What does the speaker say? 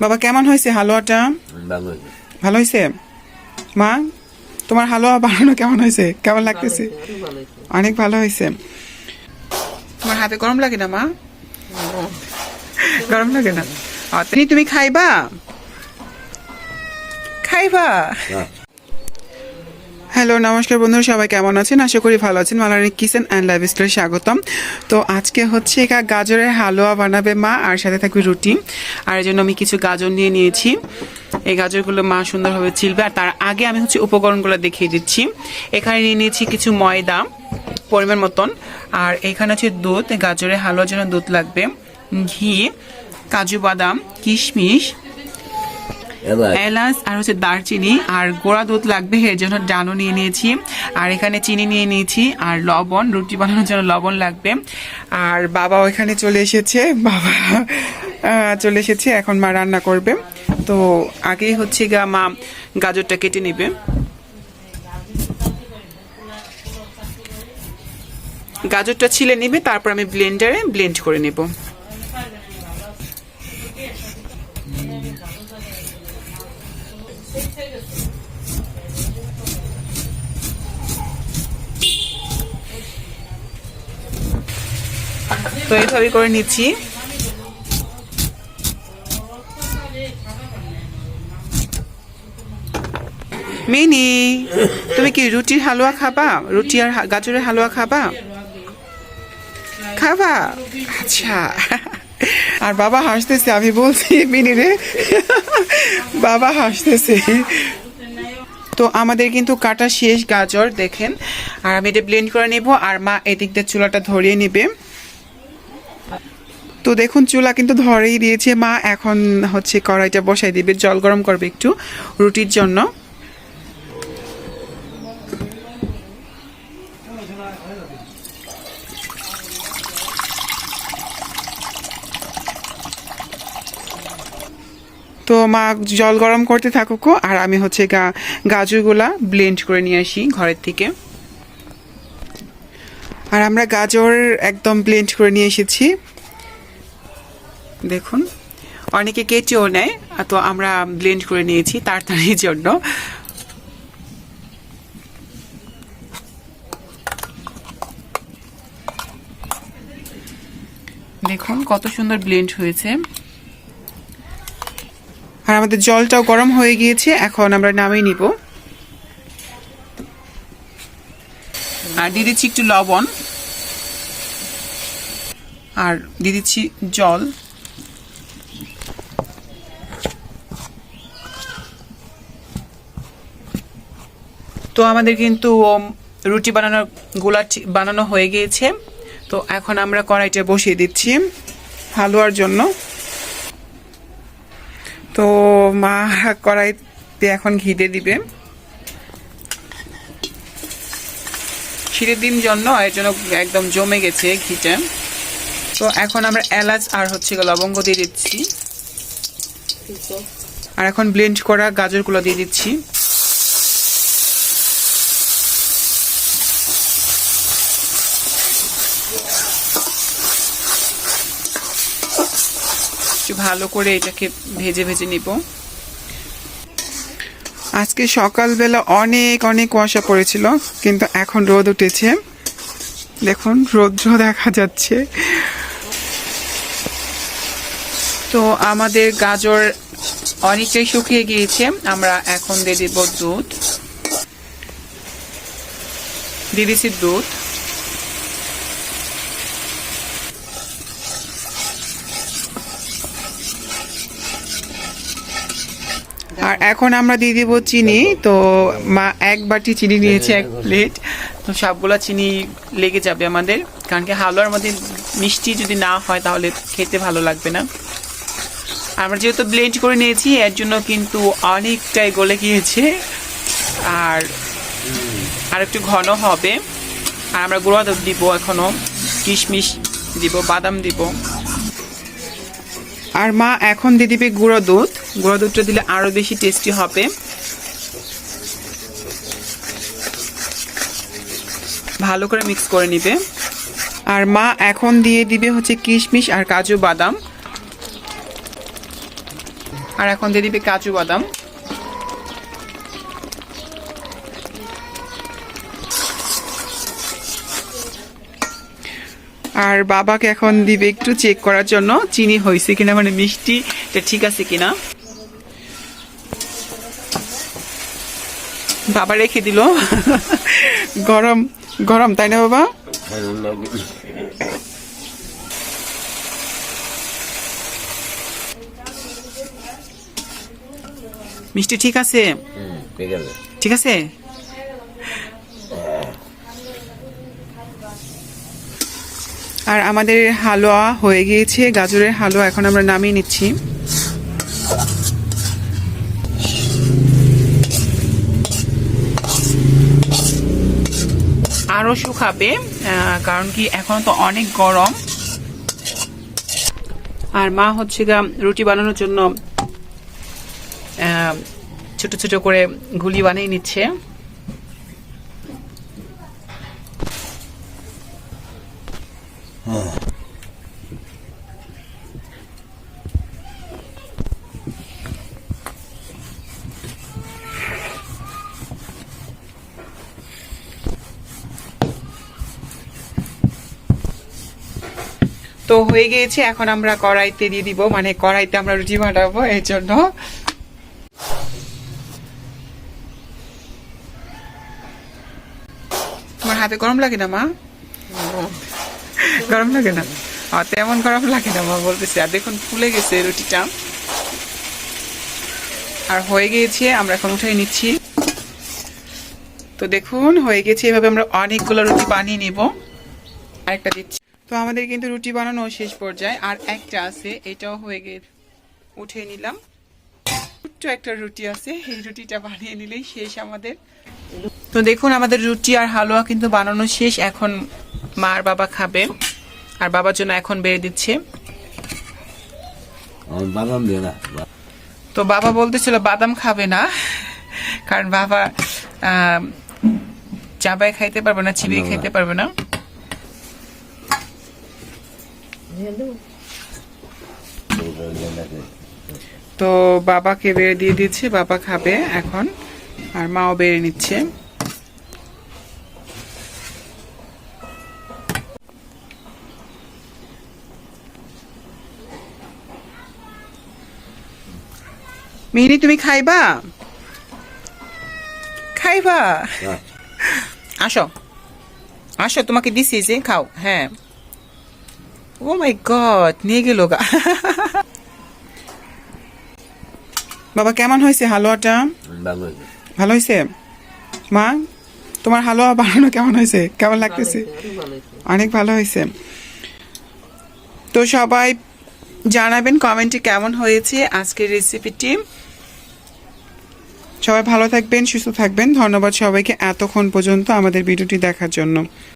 বাবা কেমন হয়েছে হালুয়াটা? ভালো হয়েছে। মা তোমার হালুয়া বানানো কেমন হয়েছে? কেমন লাগতেছে? অনেক ভালো হয়েছে। তোমার হাতে গরম লাগে না মা? গরম লাগে না? তুমি খাইবা? খাইবা? হ্যালো নমস্কার বন্ধুরা, সবাই কেমন আছেন? আশা করি ভালো আছেন। মালারি কিচেন অ্যান্ড লাইফস্টাইলে স্বাগতম। তো আজকে হচ্ছে গাজরের হালুয়া বানাবে মা, আর সাথে থাকবে রুটি। আর এই জন্য আমি কিছু গাজর নিয়ে নিয়েছি। এই গাজরগুলো মা সুন্দরভাবে ছিলবে। আর তার আগে আমি হচ্ছে উপকরণগুলো দেখিয়ে দিচ্ছি। এখানে নিয়ে নিয়েছি কিছু ময়দা পরিমাণ মতন, আর এখানে হচ্ছে দুধ। গাজরের হালুয়ার জন্য দুধ লাগবে, ঘি, কাজু বাদাম, কিশমিশ, এলাচ, আর হচ্ছে দারচিনি, আর গোড়া দুধ লাগবে, এর জন্য ডানো নিয়ে নিয়েছি। আর এখানে চিনি নিয়ে নিয়েছি, আর লবণ, রুটি বানানোর জন্য লবণ লাগবে। আর বাবা ওইখানে চলে এসেছে, এখন মা রান্না করবে। তো আগেই হচ্ছে মা গাজরটা কেটে নেবে। গাজরটা ছিলে নেবে, তারপর আমি ব্লেন্ডারে ব্লেন্ড করে নেব। তো এইভাবে করে নিচ্ছি। মিনি, তুমি কি রুটির হালুয়া খাবা? রুটি আর গাজরের হালুয়া খাবা? খাবা? আচ্ছা। আর বাবা হাসতেছে, আমি বলছি মিনি রে, বাবা হাসতেছে। তো আমাদের কিন্তু কাটা শেষ গাজর, দেখেন। আর আমি এটা ব্লেন্ড করে নেব, আর মা এদিক দিয়ে চুলাটা ধরিয়ে নেবে। তো দেখুন চুলা কিন্তু ধরেই দিয়েছে মা। এখন হচ্ছে কড়াইটা বসাই দিবে, জল গরম করবে একটু রুটির জন্য। তো মা জল গরম করতে থাকুক, আর আমি হচ্ছে গাজরগুলা ব্লেন্ড করে নিয়ে আসি ঘরের থেকে। আর আমরা গাজর একদম ব্লেন্ড করে নিয়ে এসেছি, দেখুন। অনেকে কেটেও নেয়, তো আমরা ব্লেন্ড করে নিয়েছি তাড়াতাড়ির জন্য। দেখুন কত সুন্দর ব্লেন্ড হয়েছে। আর আমাদের জলটাও গরম হয়ে গিয়েছে, এখন আমরা নামিয়ে নিব। আর দিয়ে দিচ্ছি একটু লবণ, আর দিয়ে দিচ্ছি জল। তো আমাদের কিন্তু রুটি বানানোর গোলা বানানো হয়ে গিয়েছে। তো এখন আমরা কড়াইটা বসিয়ে দিচ্ছি হালুয়ার জন্য। তো মা কড়াইতে এখন ঘি দিয়ে দিবে শীতের দিন জন্য, এর জন্য একদম জমে গেছে ঘিটা। তো এখন আমরা এলাচ আর হচ্ছে লবঙ্গ দিয়ে দিচ্ছি, আর এখন ব্লেন্ড করা গাজরগুলো দিয়ে দিচ্ছি। একটু ভালো করে এটাকে ভেজে ভেজে নিব। আজকে সকালবেলা অনেক অনেক কুয়াশা পড়েছিল, কিন্তু এখন রোদ উঠেছে, দেখুন রৌদ্র দেখা যাচ্ছে। তো আমাদের গাজর অনেকটাই শুকিয়ে গিয়েছে। আমরা এখন দিয়ে দিব দুধ, দিয়ে দিচ্ছি দুধ। আর এখন আমরা দিয়ে দিব চিনি। তো মা এক বাটি চিনি নিয়েছে, এক প্লেট। তো সবগুলা চিনি লেগে যাবে আমাদের, কারণ কি হালুয়ার মধ্যে মিষ্টি যদি না হয় তাহলে খেতে ভালো লাগবে না। আমরা যেহেতু ব্লেন্ড করে নিয়েছি, এর জন্য কিন্তু অনেকটাই গলে গিয়েছে, আর একটু ঘন হবে। আর আমরা গুঁড়া দুধ দিব, এখনো কিশমিশ দিব, বাদাম দিব। আর মা এখন দিয়ে দিবে গুঁড়ো দুধ। গুঁড়ো দুধটা দিলে আরো বেশি টেস্টি হবে। ভালো করে মিক্স করে নিবে। আর মা এখন দিয়ে দিবে হচ্ছে কিশমিশ আর কাজু বাদাম। আর এখন দিয়ে দিবে কাজু বাদাম। আর বাবাকে এখন দিবে একটু চেক করার জন্য চিনি হয়েছে কিনা, মানে মিষ্টি ঠিক আছে কিনা। বাবা রেখে দিল। গরম গরম, তাই না বাবা? মিষ্টি ঠিক আছে? ঠিক আছে। আর আমাদের হালুয়া হয়ে গিয়েছে, গাজরের হালুয়া। এখন আমরা নামিয়ে নিচ্ছি। আরো শুকাবে, কারণ কি এখন তো অনেক গরম। আর মা হচ্ছে রুটি বানানোর জন্য ছোট ছোট করে গুলি বানিয়ে নিচ্ছে। তো হয়ে গিয়েছে, এখন আমরা কড়াইতে দিয়ে দিব, মানে কড়াইতে আমরা রুটি বানাবো এর জন্য। তোমার হাতে গরম লাগে না মা? গরম লাগে না? তেমন গরম লাগে না মা বলতেছে। আর দেখুন ফুলে গেছে রুটিটা। আর হয়ে গিয়েছে, আমরা এখন উঠাই নিচ্ছি। তো দেখুন হয়ে গেছে, এভাবে আমরা অনেকগুলো রুটি বানিয়ে নিব। আরেকটা দিচ্ছি। তো আমাদের কিন্তু রুটি বানানো শেষ পর্যায়ে, আর একটা আছে, এটাও হয়ে গেছে, উঠে নিলাম। ছোট্ট একটা রুটি আছে, এই রুটিটা বানিয়ে নিলেই শেষ আমাদের। তো দেখুন আমাদের রুটি আর হালুয়া কিন্তু বানানো শেষ। এখন মা আর বাবা খাবে, আর বাবার জন্য এখন বেড়ে দিচ্ছে। তো বাবা বলতেছিল বাদাম খাবে না, কারণ বাবা চাবায় খাইতে পারবে না, চিবিয়ে খাইতে পারবে না। তো বাবাকে বেড়ে দিয়ে দিচ্ছে, বাবা খাবে এখন, আর মাও বেড়ে নিচ্ছে। মিহিনি তুমি খাইবা? খাইবা? আসো আসো, তোমাকে দিছি যে, খাও। হ্যাঁ। ও মাই গড, নিয়ে গেল গা। বাবা কেমন হয়েছে হালুয়াটা? ভালো হয়েছে। মা তোমার হালুয়া বানানো কেমন হয়েছে? কেমন লাগতেছে? অনেক ভালো হয়েছে। তো সবাই জানাবেন কমেন্টে কেমন হয়েছে আজকের রেসিপিটি। সবাই ভালো থাকবেন, সুস্থ থাকবেন। ধন্যবাদ সবাইকে এতক্ষণ পর্যন্ত আমাদের ভিডিওটি দেখার জন্য।